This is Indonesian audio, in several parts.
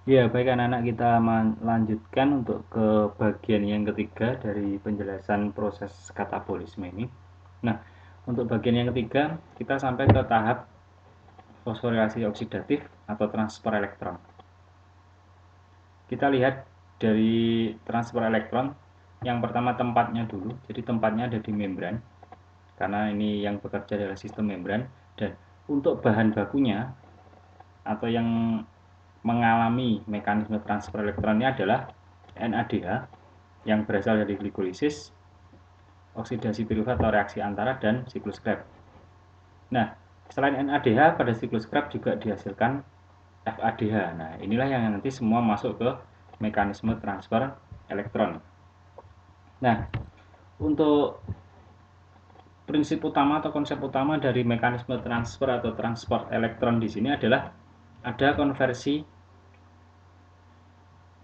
Ya, baik anak-anak, kita melanjutkan untuk ke bagian yang ketiga dari penjelasan proses katabolisme ini. Nah, untuk bagian yang ketiga, kita sampai ke tahap fosforilasi oksidatif atau transfer elektron. Kita lihat dari transfer elektron, yang pertama tempatnya dulu. Jadi tempatnya ada di membran, karena ini yang bekerja adalah sistem membran. Dan untuk bahan bakunya atau yang mengalami mekanisme transfer elektronnya adalah NADH yang berasal dari glikolisis, oksidasi piruvat atau reaksi antara, dan siklus Krebs. Nah, selain NADH, pada siklus Krebs juga dihasilkan FADH. Nah, inilah yang nanti semua masuk ke mekanisme transfer elektron. Nah, untuk prinsip utama atau konsep utama dari mekanisme transfer atau transport elektron di sini adalah ada konversi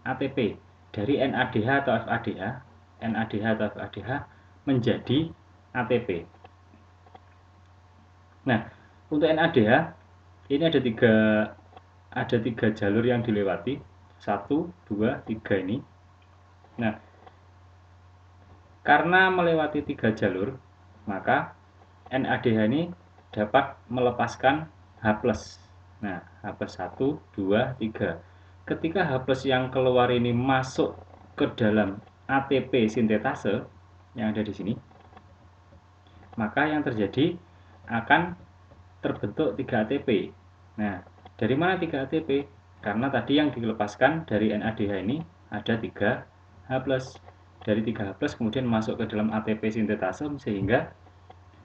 ATP dari NADH atau FADH, NADH atau FADH menjadi ATP. Nah, untuk NADH ini ada tiga jalur yang dilewati, 1, 2, 3 ini. Nah, karena melewati 3 jalur, maka NADH ini dapat melepaskan H+. Nah, H+1, 2, 3. Ketika H+ yang keluar ini masuk ke dalam ATP sintetase yang ada di sini, maka yang terjadi akan terbentuk 3 ATP. Nah, dari mana 3 ATP? Karena tadi yang dilepaskan dari NADH ini ada 3 H+. Dari 3 H+ kemudian masuk ke dalam ATP sintetase sehingga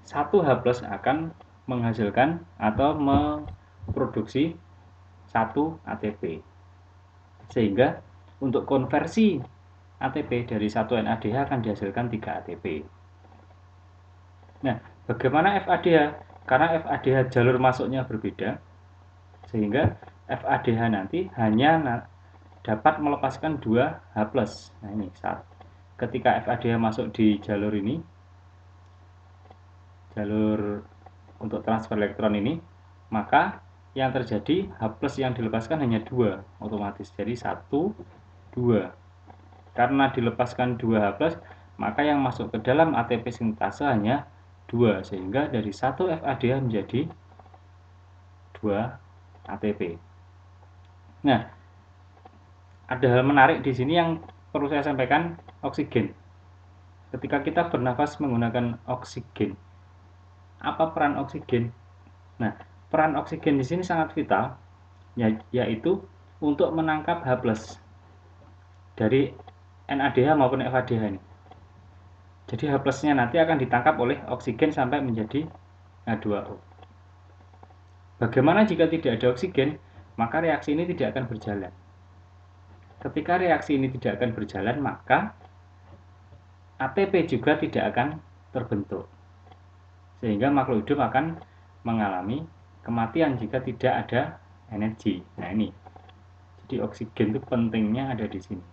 1 H+ akan menghasilkan atau memproduksi 1 ATP. Sehingga untuk konversi ATP dari 1 NADH akan dihasilkan 3 ATP. Nah, bagaimana FADH? Karena FADH jalur masuknya berbeda, sehingga FADH nanti hanya dapat melepaskan 2 H+. Nah, ini saat ketika FADH masuk di jalur ini, jalur untuk transfer elektron ini, maka yang terjadi H+ yang dilepaskan hanya 2 otomatis. Jadi 1, 2. Karena dilepaskan 2 H+, maka yang masuk ke dalam ATP sintase hanya 2, sehingga dari 1 FADH menjadi 2 ATP. Nah, ada hal menarik di sini yang perlu saya sampaikan, oksigen. Ketika kita bernafas menggunakan oksigen, apa peran oksigen? Nah, peran oksigen di sini sangat vital, yaitu untuk menangkap H+ dari NADH maupun FADH ini. Jadi H+-nya nanti akan ditangkap oleh oksigen sampai menjadi H2O. Bagaimana jika tidak ada oksigen? Maka reaksi ini tidak akan berjalan. Ketika reaksi ini tidak akan berjalan, maka ATP juga tidak akan terbentuk. Sehingga makhluk hidup akan mengalami kematian jika tidak ada energi. Nah, ini. Jadi oksigen itu pentingnya ada di sini.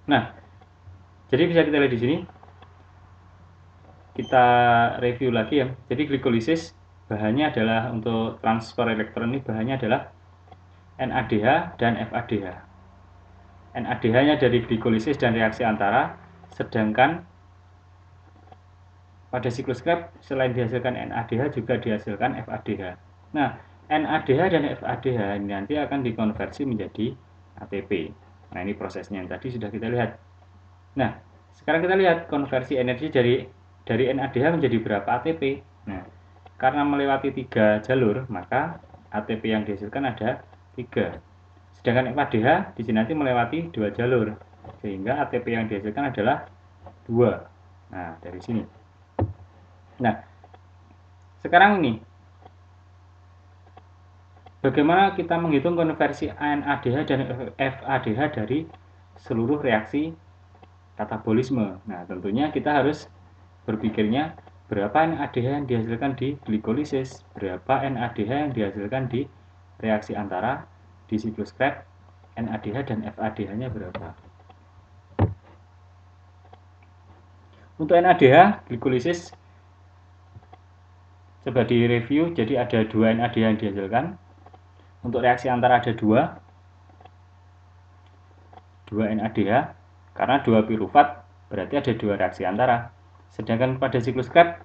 Nah, jadi bisa kita lihat di sini. Kita review lagi ya. Jadi glikolisis bahannya adalah untuk transfer elektron ini bahannya adalah NADH dan FADH. NADH-nya dari glikolisis dan reaksi antara, sedangkan pada siklus Krebs selain dihasilkan NADH juga dihasilkan FADH. Nah, NADH dan FADH ini nanti akan dikonversi menjadi ATP. Nah, ini prosesnya yang tadi sudah kita lihat. Nah, sekarang kita lihat konversi energi dari NADH menjadi berapa ATP. Nah, karena melewati 3 jalur, maka ATP yang dihasilkan ada 3. Sedangkan FADH di sini nanti melewati 2 jalur, sehingga ATP yang dihasilkan adalah 2. Nah, dari sini. Nah, sekarang ini bagaimana kita menghitung konversi NADH dan FADH dari seluruh reaksi katabolisme? Nah, tentunya kita harus berpikirnya berapa NADH yang dihasilkan di glikolisis, berapa NADH yang dihasilkan di reaksi antara di siklus Krebs, NADH dan FADH-nya berapa. Untuk NADH, glikolisis coba direview, jadi ada 2 NADH yang dihasilkan. Untuk reaksi antara ada 2 NADH, karena 2 pirufat berarti ada 2 reaksi antara. Sedangkan pada siklus Krebs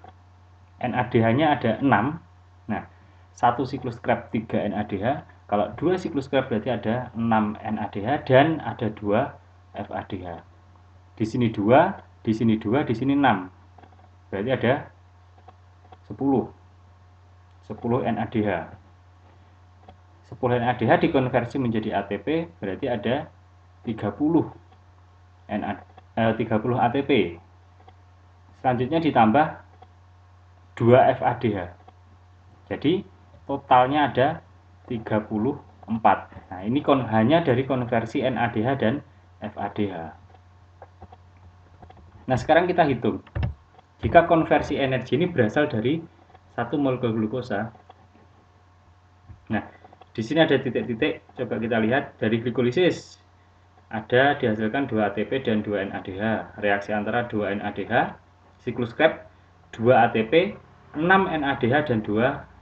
NADH-nya ada 6. Nah, 1 siklus Krebs 3 NADH. Kalau 2 siklus Krebs berarti ada 6 NADH dan ada 2 FADH. Di sini 2, di sini 2, di sini 6. Berarti ada 10 NADH. 10 NADH dikonversi menjadi ATP berarti ada 30 ATP. Selanjutnya ditambah 2 FADH. Jadi totalnya ada 34. Nah, ini hanya dari konversi NADH dan FADH. Nah, sekarang kita hitung. Jika konversi energi ini berasal dari 1 molekul glukosa. Nah, di sini ada titik-titik. Coba kita lihat dari glikolisis. Ada dihasilkan 2 ATP dan 2 NADH. Reaksi antara 2 NADH, siklus Krebs 2 ATP, 6 NADH dan 2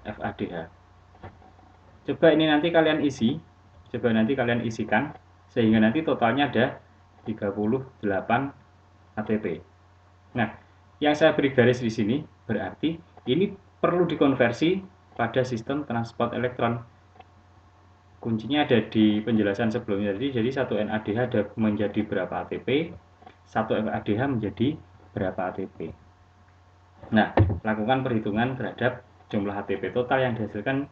FADH. Coba ini nanti kalian isi. Coba nanti kalian isikan sehingga nanti totalnya ada 38 ATP. Nah, yang saya beri garis di sini berarti ini perlu dikonversi pada sistem transport elektron. Kuncinya ada di penjelasan sebelumnya tadi. Jadi 1 NADH ada menjadi berapa ATP, 1 FADH menjadi berapa ATP. Nah, lakukan perhitungan terhadap jumlah ATP total yang dihasilkan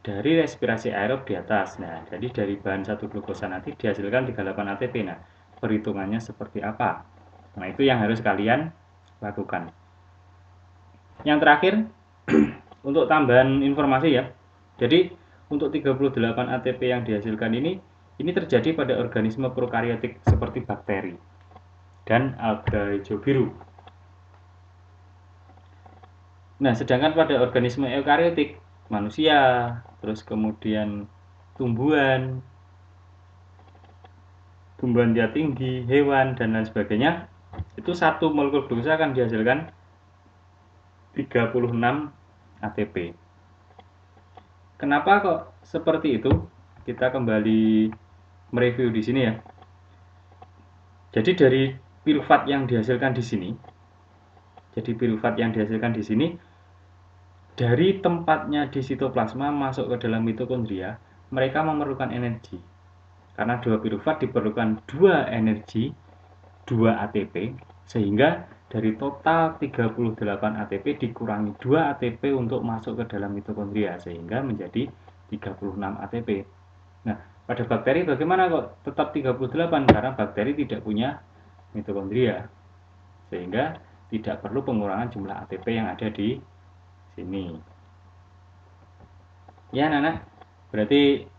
dari respirasi aerob di atas. Nah, jadi dari bahan 1 glukosa nanti dihasilkan 38 ATP. Nah, perhitungannya seperti apa? Nah, itu yang harus kalian lakukan. Yang terakhir, untuk tambahan informasi ya. Jadi, untuk 38 ATP yang dihasilkan ini terjadi pada organisme prokariotik seperti bakteri dan alga hijau biru. Nah, sedangkan pada organisme eukariotik, manusia, terus kemudian tumbuhan dia tinggi, hewan, dan lain sebagainya, itu 1 molekul glukosa akan dihasilkan 36 ATP. Kenapa kok seperti itu? Kita kembali mereview di sini ya. Jadi dari pirufat yang dihasilkan di sini, dari tempatnya di sitoplasma masuk ke dalam mitokondria, mereka memerlukan energi. Karena 2 pirufat diperlukan 2 energi, 2 ATP, sehingga dari total 38 ATP dikurangi 2 ATP untuk masuk ke dalam mitokondria, sehingga menjadi 36 ATP. Nah, pada bakteri bagaimana kok tetap 38? Karena bakteri tidak punya mitokondria, sehingga tidak perlu pengurangan jumlah ATP yang ada di sini. Ya, Nana, berarti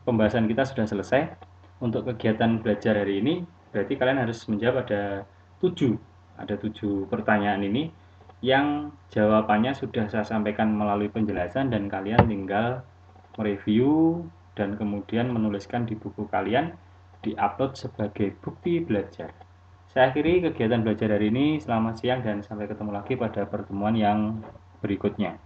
pembahasan kita sudah selesai. Untuk kegiatan belajar hari ini, berarti kalian harus menjawab ada 7 pertanyaan ini yang jawabannya sudah saya sampaikan melalui penjelasan dan kalian tinggal mereview dan kemudian menuliskan di buku kalian, diupload sebagai bukti belajar. Saya akhiri kegiatan belajar hari ini. Selamat siang dan sampai ketemu lagi pada pertemuan yang berikutnya.